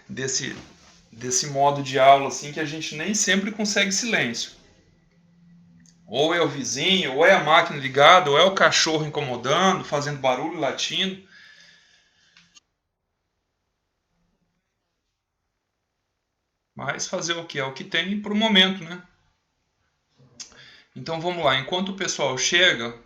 desse, desse modo de aula assim que a gente nem sempre consegue silêncio. Ou é o vizinho, ou é a máquina ligada, ou é o cachorro incomodando, fazendo barulho, latindo. Mas fazer o que? É o que tem para o momento, né? Então vamos lá, enquanto o pessoal chega,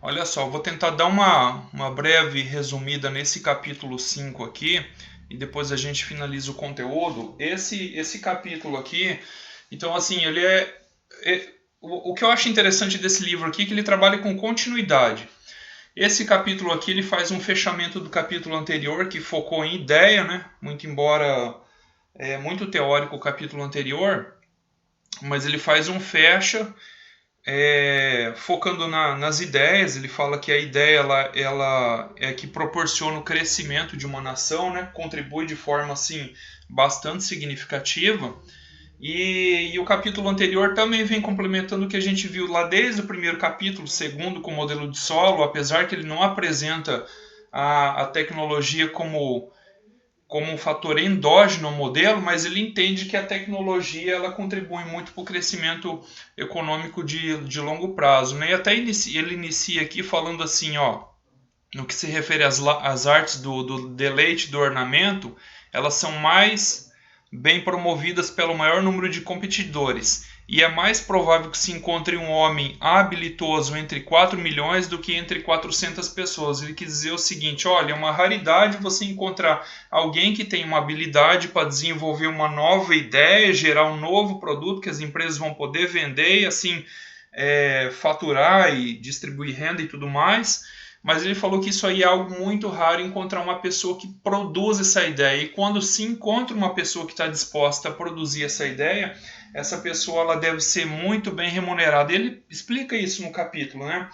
olha só, vou tentar dar uma breve resumida nesse capítulo 5 aqui, e depois a gente finaliza o conteúdo. Esse capítulo aqui, então assim, ele o que eu acho interessante desse livro aqui é que ele trabalha com continuidade. Esse capítulo aqui ele faz um fechamento do capítulo anterior, que focou em ideia, né? Muito embora muito teórico o capítulo anterior, mas ele faz um fecha focando nas ideias. Ele fala que a ideia ela é que proporciona o crescimento de uma nação, né? Contribui de forma assim bastante significativa. E o capítulo anterior também vem complementando o que a gente viu lá desde o primeiro capítulo, segundo com o modelo de solo, apesar que ele não apresenta a tecnologia como um fator endógeno ao modelo, mas ele entende que a tecnologia ela contribui muito para o crescimento econômico de longo prazo. Né? E até ele inicia aqui falando assim, ó, no que se refere às artes do deleite, do ornamento, elas são mais bem promovidas pelo maior número de competidores. E é mais provável que se encontre um homem habilidoso entre 4 milhões do que entre 400 pessoas. Ele quis dizer o seguinte, olha, é uma raridade você encontrar alguém que tem uma habilidade para desenvolver uma nova ideia, gerar um novo produto que as empresas vão poder vender e assim faturar e distribuir renda e tudo mais. Mas ele falou que isso aí é algo muito raro, encontrar uma pessoa que produz essa ideia. E quando se encontra uma pessoa que está disposta a produzir essa ideia, essa pessoa ela deve ser muito bem remunerada. Ele explica isso no capítulo, né?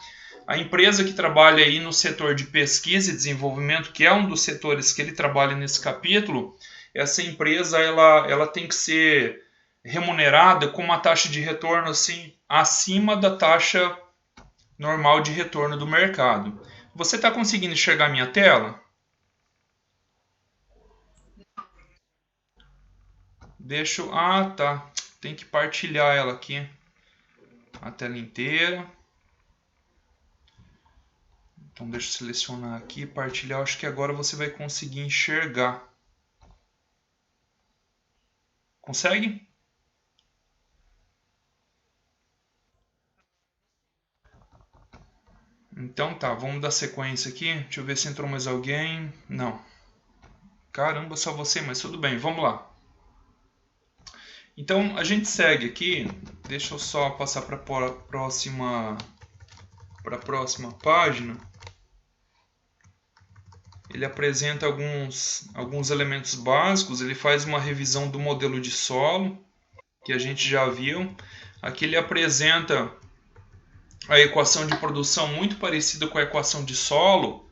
A empresa que trabalha aí no setor de pesquisa e desenvolvimento, que é um dos setores que ele trabalha nesse capítulo, essa empresa ela tem que ser remunerada com uma taxa de retorno assim acima da taxa normal de retorno do mercado. Você está conseguindo enxergar minha tela? Deixa eu... Ah, tá. Tem que partilhar ela aqui. A tela inteira. Então deixa eu selecionar aqui, partilhar. Acho que agora você vai conseguir enxergar. Consegue? Então tá, vamos dar sequência aqui. Deixa eu ver se entrou mais alguém. Não. Caramba, só você, mas tudo bem, vamos lá. Então a gente segue aqui. Deixa eu só passar para a próxima página. Ele apresenta alguns elementos básicos, ele faz uma revisão do modelo de solo, que a gente já viu. Aqui ele apresenta a equação de produção muito parecida com a equação de solo,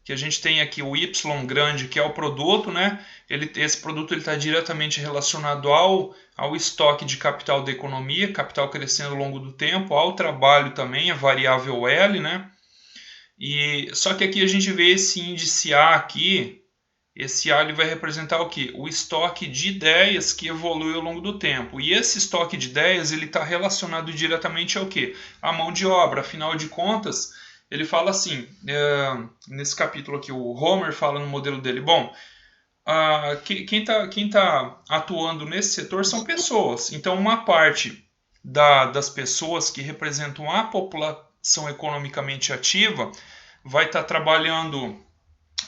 que a gente tem aqui o Y grande, que é o produto, né? Esse produto está diretamente relacionado ao estoque de capital da economia, capital crescendo ao longo do tempo, ao trabalho também, a variável L, né? E só que aqui a gente vê esse índice A aqui, esse A ele vai representar o quê? O estoque de ideias que evolui ao longo do tempo. E esse estoque de ideias ele está relacionado diretamente ao quê? A mão de obra. Afinal de contas, ele fala assim, nesse capítulo aqui, o Homer fala no modelo dele, bom, quem tá atuando nesse setor são pessoas. Então, uma parte das pessoas que representam a população economicamente ativa vai estar trabalhando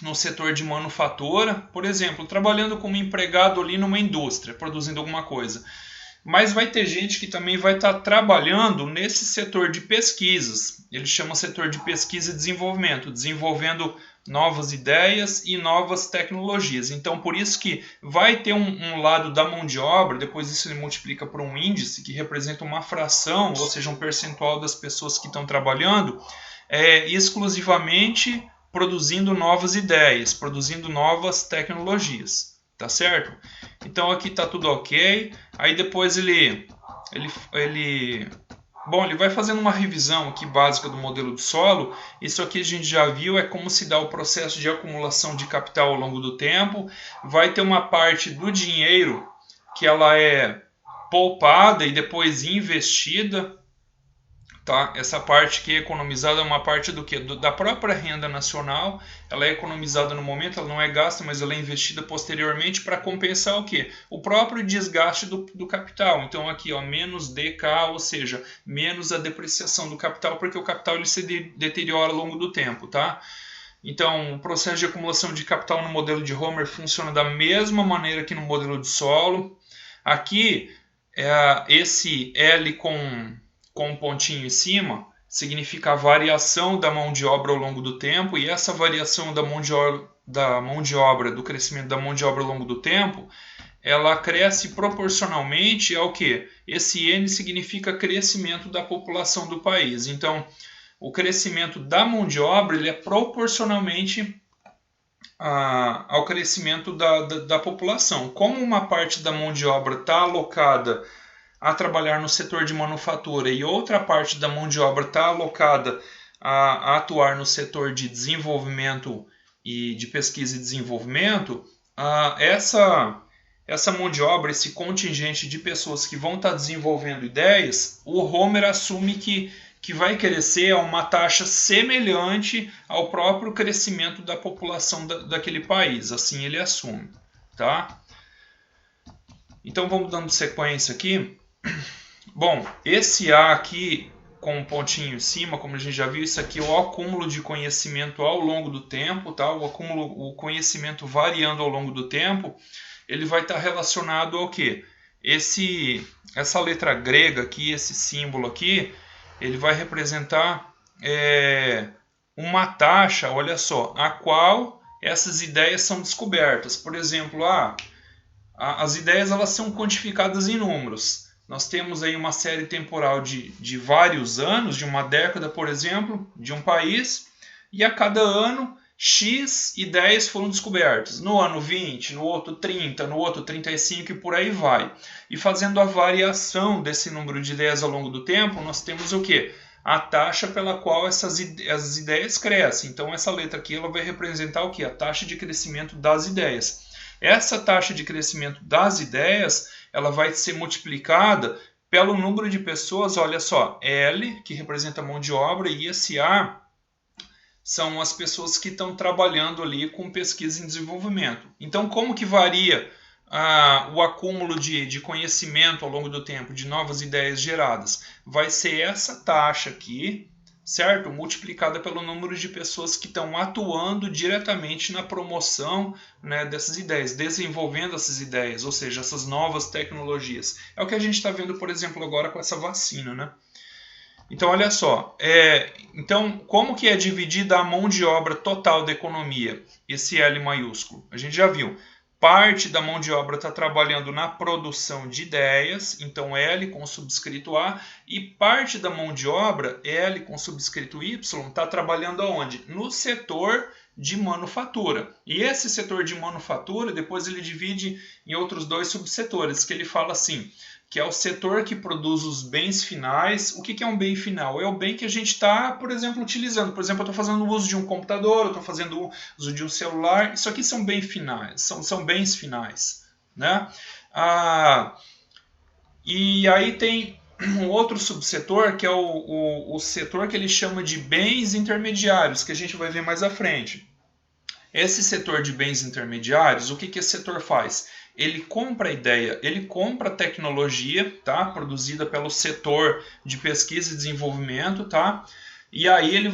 no setor de manufatura, por exemplo, trabalhando como empregado ali numa indústria, produzindo alguma coisa. Mas vai ter gente que também vai estar trabalhando nesse setor de pesquisas. Ele chama setor de pesquisa e desenvolvimento, desenvolvendo novas ideias e novas tecnologias. Então, por isso que vai ter um lado da mão de obra, depois isso ele multiplica por um índice que representa uma fração, ou seja, um percentual das pessoas que estão trabalhando, exclusivamente produzindo novas ideias, produzindo novas tecnologias, tá certo? Então aqui tá tudo ok. Aí depois ele Bom, ele vai fazendo uma revisão aqui básica do modelo de solo. Isso aqui a gente já viu, é como se dá o processo de acumulação de capital ao longo do tempo. Vai ter uma parte do dinheiro que ela é poupada e depois investida. Tá? Essa parte que é economizada é uma parte do que? Da própria renda nacional. Ela é economizada no momento, ela não é gasta, mas ela é investida posteriormente para compensar o que? O próprio desgaste do capital. Então aqui, ó, menos DK, ou seja, menos a depreciação do capital, porque o capital ele se deteriora ao longo do tempo. Tá? Então, o processo de acumulação de capital no modelo de Homer funciona da mesma maneira que no modelo de solo. Aqui, esse L com um pontinho em cima significa a variação da mão de obra ao longo do tempo, e essa variação da mão de obra, do crescimento da mão de obra ao longo do tempo, ela cresce proporcionalmente ao que? Esse N significa crescimento da população do país. Então, o crescimento da mão de obra ele é proporcionalmente ao crescimento da população. Como uma parte da mão de obra está alocada a trabalhar no setor de manufatura e outra parte da mão de obra está alocada a atuar no setor de desenvolvimento e de pesquisa e desenvolvimento, essa mão de obra, esse contingente de pessoas que vão estar desenvolvendo ideias, o Homer assume que vai crescer a uma taxa semelhante ao próprio crescimento da população daquele país. Assim ele assume. Tá? Então vamos dando sequência aqui. Bom, esse A aqui com um pontinho em cima, como a gente já viu, isso aqui é o acúmulo de conhecimento ao longo do tempo, tá? O conhecimento variando ao longo do tempo, ele vai estar relacionado ao quê? Essa letra grega aqui, esse símbolo aqui, ele vai representar uma taxa, olha só, a qual essas ideias são descobertas. Por exemplo, as ideias elas são quantificadas em números. Nós temos aí uma série temporal de vários anos, de uma década, por exemplo, de um país, e a cada ano X ideias foram descobertas. No ano 20, no outro 30, no outro 35 e por aí vai. E fazendo a variação desse número de ideias ao longo do tempo, nós temos o quê? A taxa pela qual as ideias crescem. Então essa letra aqui ela vai representar o quê? A taxa de crescimento das ideias. Essa taxa de crescimento das ideias ela vai ser multiplicada pelo número de pessoas, olha só, L, que representa a mão de obra, e esse A são as pessoas que estão trabalhando ali com pesquisa e desenvolvimento. Então, como que varia o acúmulo de conhecimento ao longo do tempo, de novas ideias geradas? Vai ser essa taxa aqui, certo? Multiplicada pelo número de pessoas que estão atuando diretamente na promoção, né, dessas ideias, desenvolvendo essas ideias, ou seja, essas novas tecnologias. É o que a gente está vendo, por exemplo, agora com essa vacina, né? Então, olha só, então, como que é dividida a mão de obra total da economia? Esse L maiúsculo. A gente já viu. Parte da mão de obra está trabalhando na produção de ideias, então L com subscrito A, e parte da mão de obra, L com subscrito Y, está trabalhando aonde? No setor de manufatura. E esse setor de manufatura, depois ele divide em outros dois subsetores, que ele fala assim, que é o setor que produz os bens finais. O que é um bem final? É o bem que a gente está, por exemplo, utilizando. Por exemplo, eu estou fazendo uso de um computador, eu estou fazendo uso de um celular. Isso aqui são bens finais. São bens finais. Né? E aí tem um outro subsetor, que é o setor que ele chama de bens intermediários, que a gente vai ver mais à frente. Esse setor de bens intermediários, o que esse setor faz? Ele compra a ideia, ele compra a tecnologia, tá? Produzida pelo setor de pesquisa e desenvolvimento, tá? E aí ele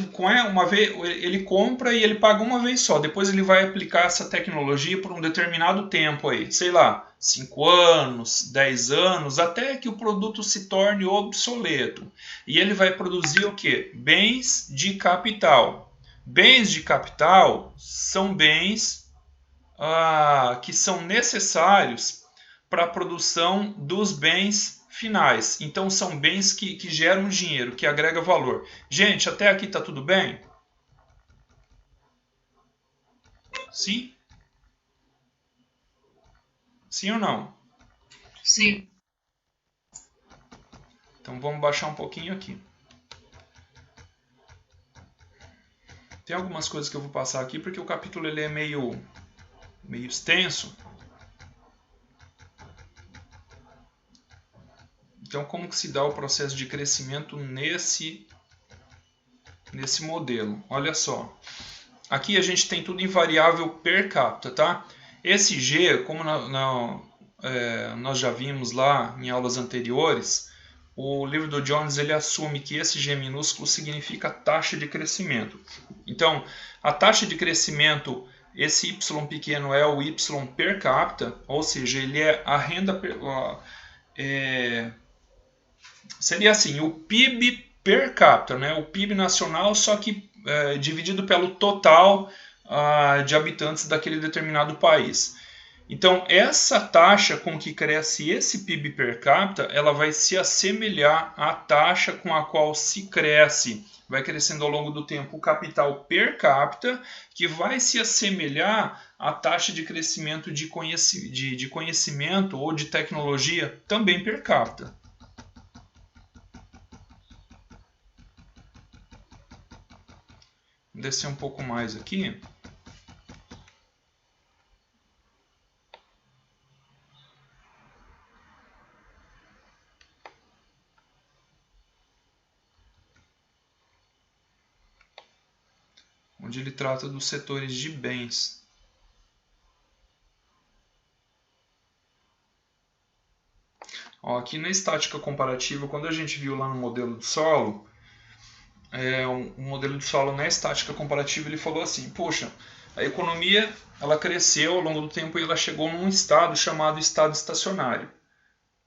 compra e ele paga uma vez só. Depois ele vai aplicar essa tecnologia por um determinado tempo aí, sei lá, 5 anos, 10 anos, até que o produto se torne obsoleto. E ele vai produzir o quê? Bens de capital. Bens de capital são bens que são necessários para a produção dos bens finais. Então são bens que geram dinheiro, que agregam valor. Gente, até aqui está tudo bem? Sim? Sim ou não? Sim. Então vamos baixar um pouquinho aqui. Tem algumas coisas que eu vou passar aqui porque o capítulo ele é meio extenso. Então, como que se dá o processo de crescimento nesse modelo? Olha só. Aqui a gente tem tudo em variável per capita, tá? Esse G, como nós já vimos lá em aulas anteriores, o livro do Jones ele assume que esse G minúsculo significa taxa de crescimento. Então, a taxa de crescimento, esse Y pequeno é o Y per capita, ou seja, ele é a renda... seria assim, o PIB per capita, né? O PIB nacional, só que dividido pelo total de habitantes daquele determinado país. Então, essa taxa com que cresce esse PIB per capita, ela vai se assemelhar à taxa com a qual se cresce, vai crescendo ao longo do tempo o capital per capita, que vai se assemelhar à taxa de crescimento de conhecimento ou de tecnologia também per capita. Vou descer um pouco mais aqui. Onde ele trata dos setores de bens. Ó, aqui na estática comparativa, quando a gente viu lá no modelo de solo, um modelo de solo na estática comparativa, ele falou assim, poxa, a economia ela cresceu ao longo do tempo e ela chegou num estado chamado estado estacionário.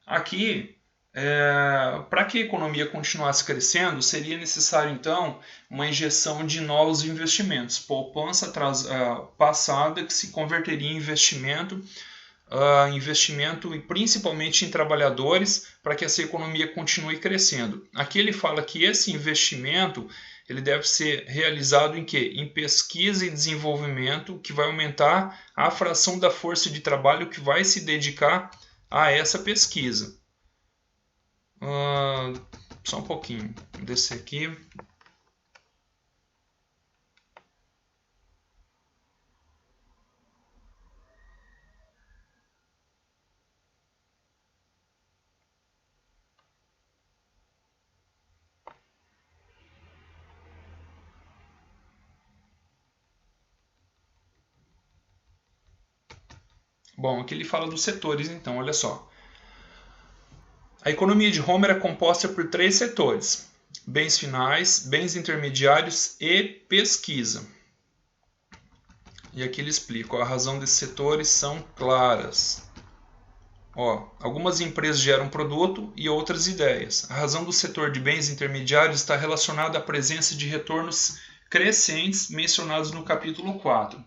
Aqui, para que a economia continuasse crescendo, seria necessário então uma injeção de novos investimentos, poupança passada que se converteria em investimento, investimento principalmente em trabalhadores para que essa economia continue crescendo. Aqui ele fala que esse investimento ele deve ser realizado em quê? Em pesquisa e desenvolvimento, que vai aumentar a fração da força de trabalho que vai se dedicar a essa pesquisa. Só um pouquinho, vou descer aqui. Bom, aqui ele fala dos setores, então, olha só. A economia de Homer é composta por 3 setores: bens finais, bens intermediários e pesquisa. E aqui ele explica, a razão desses setores são claras. Algumas empresas geram produto e outras ideias. A razão do setor de bens intermediários está relacionada à presença de retornos crescentes mencionados no capítulo 4.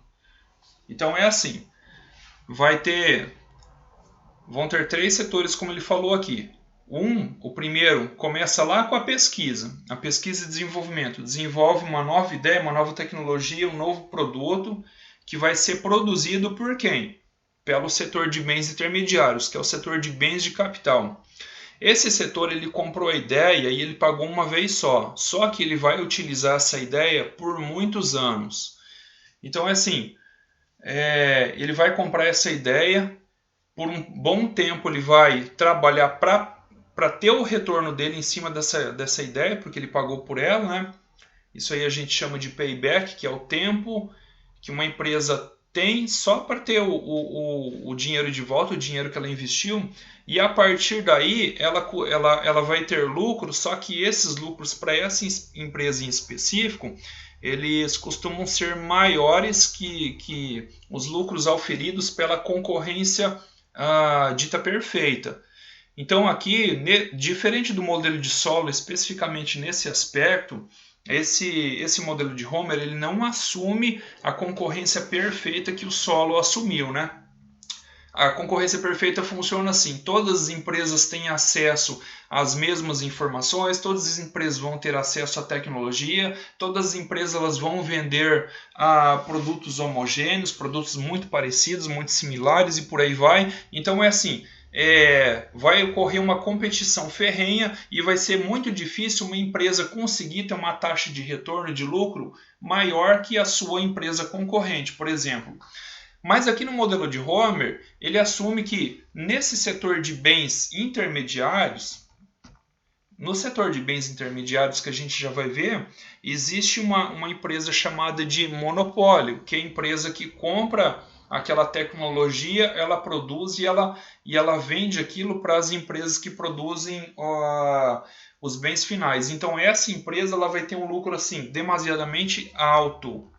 Então é assim, vão ter 3 setores como ele falou aqui. O primeiro, começa lá com a pesquisa e desenvolvimento. Desenvolve uma nova ideia, uma nova tecnologia, um novo produto que vai ser produzido por quem? Pelo setor de bens intermediários, que é o setor de bens de capital. Esse setor ele comprou a ideia e ele pagou uma vez só que ele vai utilizar essa ideia por muitos anos. Então é assim, ele vai comprar essa ideia, por um bom tempo ele vai trabalhar para ter o retorno dele em cima dessa ideia, porque ele pagou por ela, né? Isso aí a gente chama de payback, que é o tempo que uma empresa tem só para ter o dinheiro de volta, o dinheiro que ela investiu, e a partir daí ela vai ter lucros, só que esses lucros para essa empresa em específico, eles costumam ser maiores que os lucros auferidos pela concorrência dita perfeita. Então aqui, diferente do modelo de solo, especificamente nesse aspecto, esse modelo de Homer ele não assume a concorrência perfeita que o solo assumiu, né? A concorrência perfeita funciona assim, todas as empresas têm acesso às mesmas informações, todas as empresas vão ter acesso à tecnologia, todas as empresas elas vão vender produtos homogêneos, produtos muito parecidos, muito similares e por aí vai. Então é assim, vai ocorrer uma competição ferrenha e vai ser muito difícil uma empresa conseguir ter uma taxa de retorno de lucro maior que a sua empresa concorrente, por exemplo. Mas aqui no modelo de Homer, ele assume que nesse setor de bens intermediários, no setor de bens intermediários que a gente já vai ver, existe uma empresa chamada de monopólio, que é a empresa que compra aquela tecnologia, ela produz e ela vende aquilo para as empresas que produzem os bens finais. Então essa empresa ela vai ter um lucro assim demasiadamente alto.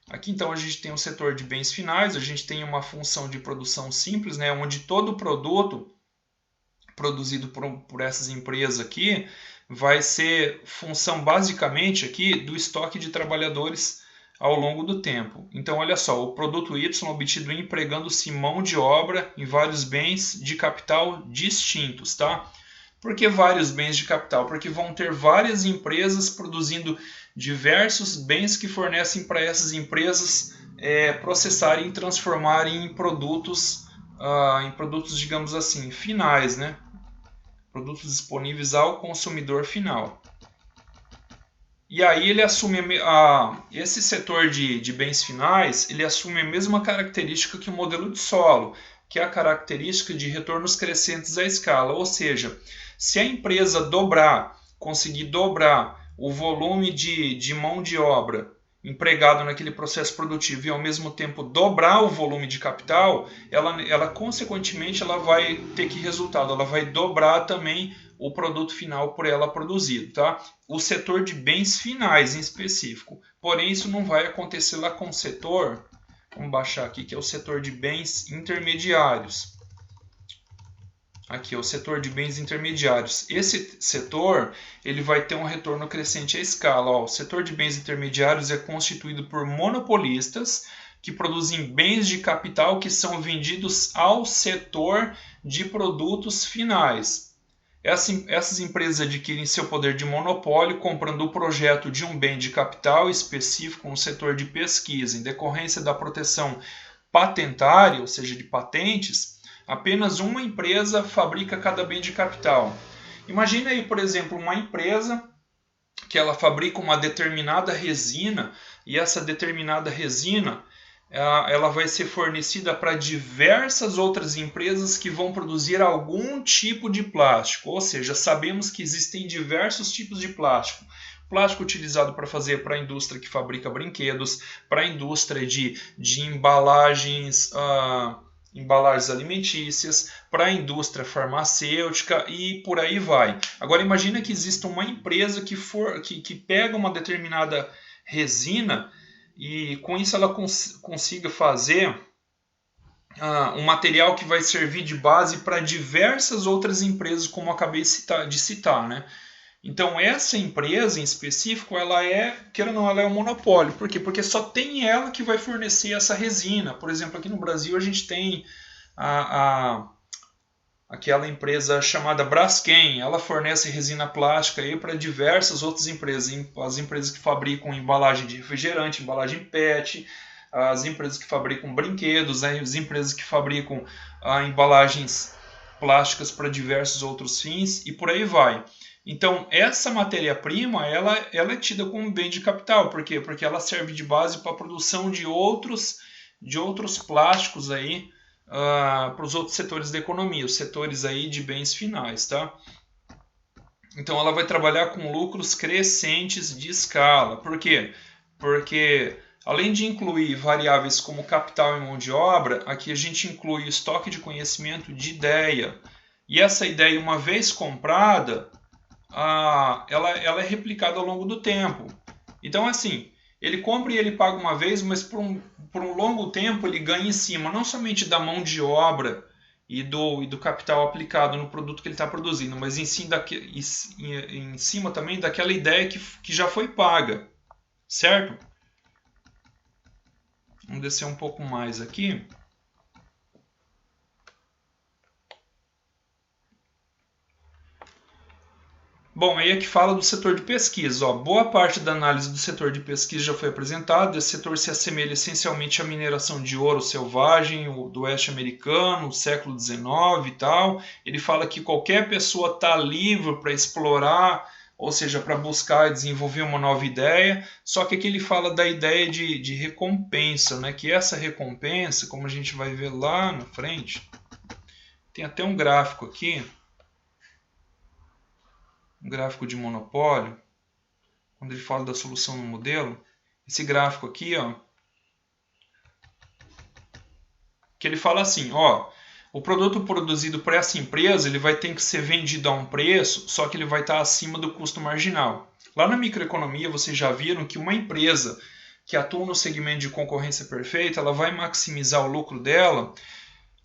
Aqui então a gente tem um setor de bens finais, a gente tem uma função de produção simples, né, onde todo produto produzido por essas empresas aqui vai ser função basicamente aqui do estoque de trabalhadores ao longo do tempo. Então olha só, o produto Y obtido empregando-se mão de obra em vários bens de capital distintos, tá? Por que vários bens de capital? Porque vão ter várias empresas produzindo diversos bens que fornecem para essas empresas processarem e transformarem em produtos, digamos assim, finais, né? Produtos disponíveis ao consumidor final. E aí ele assume esse setor de bens finais, ele assume a mesma característica que o modelo de solo, que é a característica de retornos crescentes à escala, ou seja, se a empresa conseguir dobrar o volume de mão de obra empregado naquele processo produtivo e ao mesmo tempo dobrar o volume de capital, ela consequentemente ela vai ter que resultado, ela vai dobrar também o produto final por ela produzido, tá? O setor de bens finais em específico. Porém, isso não vai acontecer lá com o setor, vamos baixar aqui, que é o setor de bens intermediários. Aqui é o setor de bens intermediários. Esse setor ele vai ter um retorno crescente à escala. Ó, o setor de bens intermediários é constituído por monopolistas que produzem bens de capital que são vendidos ao setor de produtos finais. Essas empresas adquirem seu poder de monopólio comprando o projeto de um bem de capital específico no setor de pesquisa. Em decorrência da proteção patentária, ou seja, de patentes, apenas uma empresa fabrica cada bem de capital. Imagina aí, por exemplo, uma empresa que ela fabrica uma determinada resina e essa determinada resina ela vai ser fornecida para diversas outras empresas que vão produzir algum tipo de plástico. Ou seja, sabemos que existem diversos tipos de plástico. Plástico utilizado para fazer para a indústria que fabrica brinquedos, para a indústria de embalagens, embalagens alimentícias, para a indústria farmacêutica e por aí vai. Agora imagina que exista uma empresa que pega uma determinada resina e com isso ela consiga fazer um material que vai servir de base para diversas outras empresas, como eu acabei de citar, né? Então essa empresa em específico, ela queira ou não, ela é um monopólio. Por quê? Porque só tem ela que vai fornecer essa resina. Por exemplo, aqui no Brasil a gente tem aquela empresa chamada Braskem, ela fornece resina plástica para diversas outras empresas, as empresas que fabricam embalagem de refrigerante, embalagem PET, as empresas que fabricam brinquedos, as empresas que fabricam embalagens plásticas para diversos outros fins e por aí vai. Então essa matéria-prima ela é tida como bem de capital, por quê? Porque ela serve de base para a produção de outros plásticos aí, para os outros setores da economia, os setores aí de bens finais, tá? Então ela vai trabalhar com lucros crescentes de escala. Por quê? Porque além de incluir variáveis como capital e mão de obra, aqui a gente inclui o estoque de conhecimento de ideia. E essa ideia, uma vez comprada, ela é replicada ao longo do tempo. Então, assim, ele compra e ele paga uma vez, mas por um longo tempo ele ganha em cima, não somente da mão de obra e do capital aplicado no produto que ele está produzindo, mas em cima também daquela ideia que já foi paga, certo? Vamos descer um pouco mais aqui. Bom, aí é que fala do setor de pesquisa. Ó, boa parte da análise do setor de pesquisa já foi apresentada. Esse setor se assemelha essencialmente à mineração de ouro selvagem do oeste americano, século XIX e tal. Ele fala que qualquer pessoa está livre para explorar, ou seja, para buscar e desenvolver uma nova ideia. Só que aqui ele fala da ideia de recompensa, né? Que essa recompensa, como a gente vai ver lá na frente, tem até um gráfico aqui. Um gráfico de monopólio, quando ele fala da solução no modelo, esse gráfico aqui, ó, que ele fala assim, ó, o produto produzido por essa empresa, ele vai ter que ser vendido a um preço, só que ele vai estar acima do custo marginal. Lá na microeconomia, vocês já viram que uma empresa que atua no segmento de concorrência perfeita, ela vai maximizar o lucro dela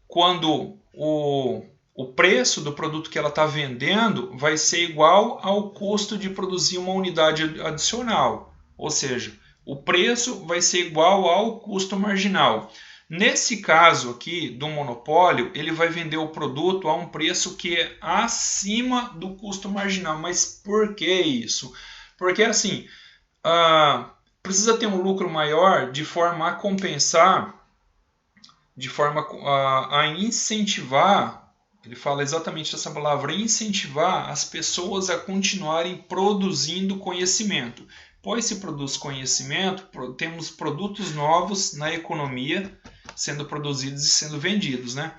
quando o preço do produto que ela está vendendo vai ser igual ao custo de produzir uma unidade adicional. Ou seja, o preço vai ser igual ao custo marginal. Nesse caso aqui do monopólio, ele vai vender o produto a um preço que é acima do custo marginal. Mas por que isso? Porque assim, precisa ter um lucro maior de forma a compensar, de forma a incentivar. Ele fala exatamente essa palavra, incentivar as pessoas a continuarem produzindo conhecimento. Pois se produz conhecimento, temos produtos novos na economia sendo produzidos e sendo vendidos, né?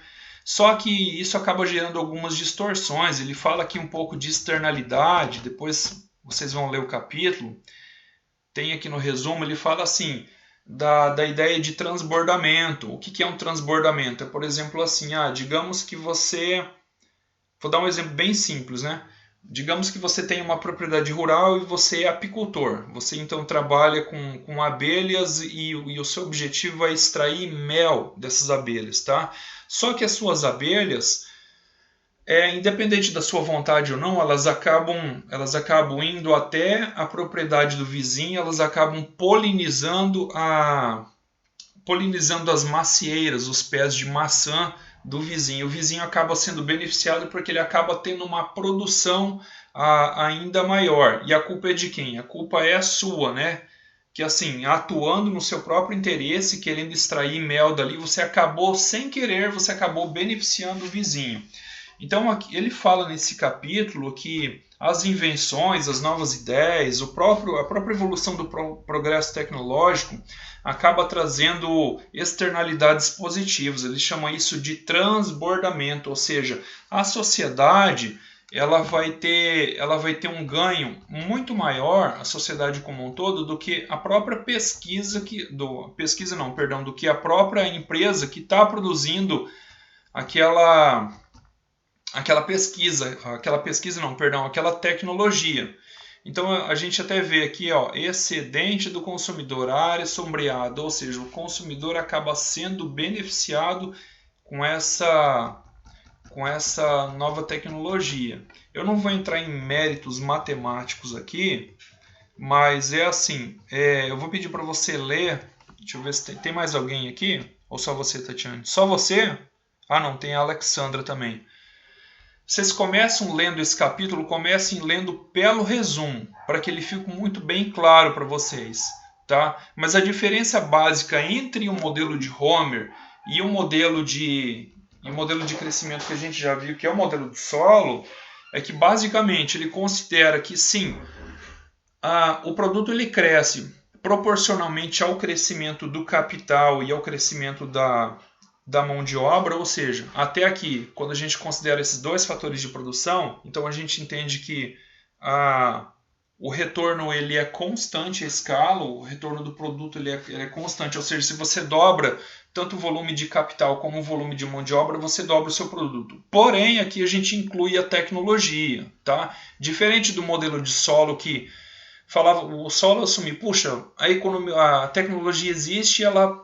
Só que isso acaba gerando algumas distorções. Ele fala aqui um pouco de externalidade, depois vocês vão ler o capítulo. Tem aqui no resumo, ele fala assim, da ideia de transbordamento. O que é um transbordamento? É, por exemplo, assim, digamos que você... Vou dar um exemplo bem simples, né? Digamos que você tem uma propriedade rural e você é apicultor. Você então trabalha com abelhas e o seu objetivo é extrair mel dessas abelhas, tá? Só que as suas abelhas, independente da sua vontade ou não, elas acabam indo até a propriedade do vizinho, elas acabam polinizando as macieiras, os pés de maçã do vizinho. O vizinho acaba sendo beneficiado porque ele acaba tendo uma produção ainda maior. E a culpa é de quem? A culpa é sua, né? Que assim, atuando no seu próprio interesse, querendo extrair mel dali, você acabou, sem querer, você acabou beneficiando o vizinho. Então aqui, ele fala nesse capítulo que as invenções, as novas ideias, a própria evolução do progresso tecnológico acaba trazendo externalidades positivas. Ele chama isso de transbordamento, ou seja, a sociedade ela vai ter um ganho muito maior, a sociedade como um todo, do que a própria do que a própria empresa que está produzindo aquela tecnologia. Então a gente até vê aqui, ó, excedente do consumidor, área sombreada, ou seja, o consumidor acaba sendo beneficiado com essa nova tecnologia. Eu não vou entrar em méritos matemáticos aqui, mas é assim, eu vou pedir para você ler, deixa eu ver se tem mais alguém aqui, ou só você, Tatiane? Só você? Ah não, tem a Alexandra também. Vocês começam lendo esse capítulo, comecem lendo pelo resumo, para que ele fique muito bem claro para vocês. Tá? Mas a diferença básica entre o modelo de Homer e o modelo de crescimento que a gente já viu, que é o modelo do solo, é que basicamente ele considera que sim, o produto ele cresce proporcionalmente ao crescimento do capital e ao crescimento da mão de obra, ou seja, até aqui, quando a gente considera esses dois fatores de produção, então a gente entende que o retorno ele é constante à escala, o retorno do produto ele é constante, ou seja, se você dobra tanto o volume de capital como o volume de mão de obra, você dobra o seu produto. Porém, aqui a gente inclui a tecnologia, tá? Diferente do modelo de solo que falava, o solo assumir, puxa, a tecnologia existe e ela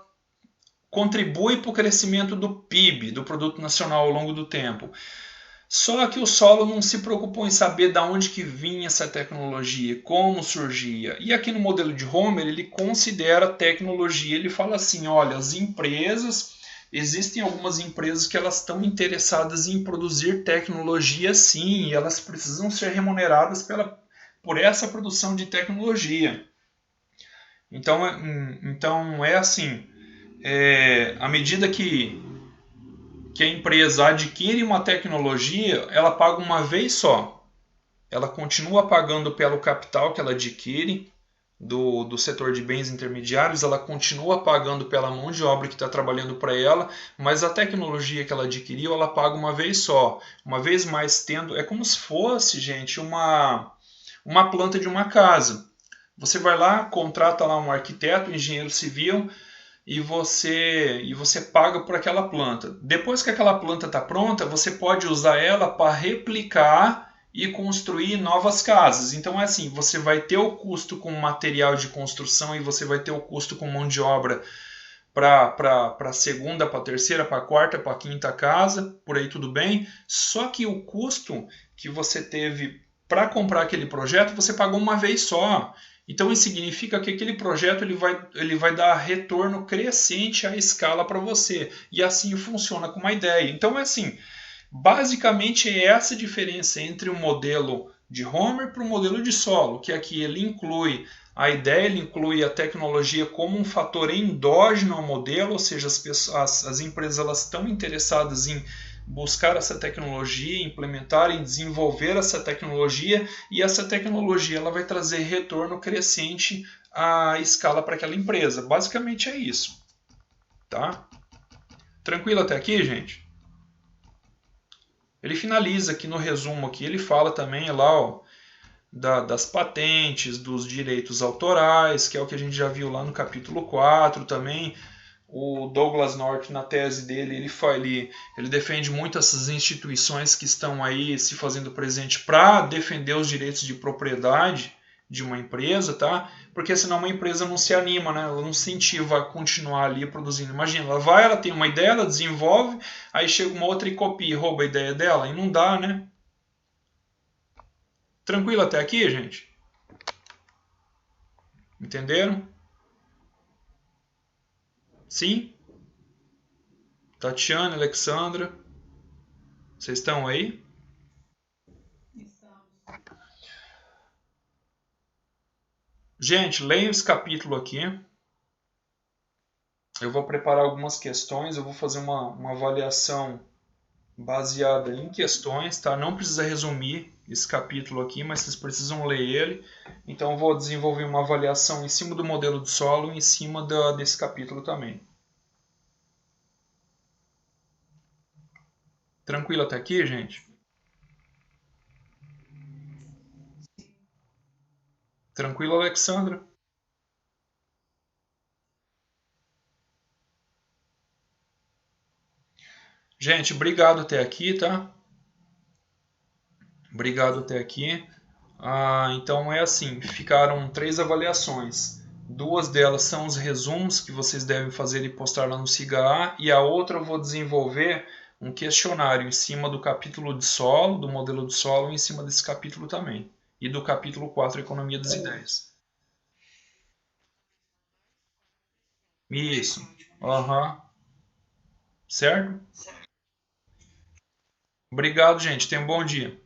contribui para o crescimento do PIB, do Produto Nacional, ao longo do tempo. Só que o solo não se preocupou em saber de onde que vinha essa tecnologia, como surgia. E aqui no modelo de Homer, ele considera a tecnologia, ele fala assim, olha, as empresas existem algumas empresas que elas estão interessadas em produzir tecnologia sim, e elas precisam ser remuneradas por essa produção de tecnologia. Então é assim, à medida que a empresa adquire uma tecnologia, ela paga uma vez só. Ela continua pagando pelo capital que ela adquire do setor de bens intermediários, ela continua pagando pela mão de obra que está trabalhando para ela, mas a tecnologia que ela adquiriu, ela paga uma vez só. Uma vez mais tendo, é como se fosse, gente, uma planta de uma casa. Você vai lá, contrata lá um arquiteto, um engenheiro civil, e você paga por aquela planta. Depois que aquela planta está pronta, você pode usar ela para replicar e construir novas casas. Então é assim, você vai ter o custo com material de construção e você vai ter o custo com mão de obra para a segunda, para a terceira, para a quarta, para a quinta casa, por aí tudo bem. Só que o custo que você teve para comprar aquele projeto, você pagou uma vez só. Então isso significa que aquele projeto ele vai dar retorno crescente à escala para você. E assim funciona com uma ideia. Então é assim, basicamente é essa a diferença entre o modelo de Homer para o modelo de solo, que aqui ele inclui a ideia, ele inclui a tecnologia como um fator endógeno ao modelo, ou seja, as empresas elas estão interessadas em buscar essa tecnologia, implementar e desenvolver essa tecnologia, e essa tecnologia ela vai trazer retorno crescente à escala para aquela empresa. Basicamente é isso. Tá? Tranquilo até aqui, gente? Ele finaliza aqui no resumo, aqui, ele fala também lá, ó, das patentes, dos direitos autorais, que é o que a gente já viu lá no capítulo 4 também. O Douglas North, na tese dele, ele defende muito essas instituições que estão aí se fazendo presente para defender os direitos de propriedade de uma empresa, tá? Porque senão uma empresa não se anima, né? Ela não se incentiva a continuar ali produzindo. Imagina, ela tem uma ideia, ela desenvolve, aí chega uma outra e copia e rouba a ideia dela, e não dá, né? Tranquilo até aqui, gente? Entenderam? Sim? Tatiana, Alexandra, vocês estão aí? Gente, leiam esse capítulo aqui. Eu vou preparar algumas questões, eu vou fazer uma avaliação baseada em questões, tá? Não precisa resumir esse capítulo aqui, mas vocês precisam ler ele. Então eu vou desenvolver uma avaliação em cima do modelo de solo e em cima desse capítulo também. Tranquilo até aqui, gente? Tranquilo, Alexandra? Gente, obrigado até aqui, tá? Obrigado até aqui. Então é assim, ficaram 3 avaliações. 2 delas são os resumos que vocês devem fazer e postar lá no SIGA A, e a outra eu vou desenvolver um questionário em cima do capítulo de solo, do modelo de solo, e em cima desse capítulo também. E do capítulo 4, Economia das Ideias. Isso. Aham. Certo? Obrigado, gente. Tenham um bom dia.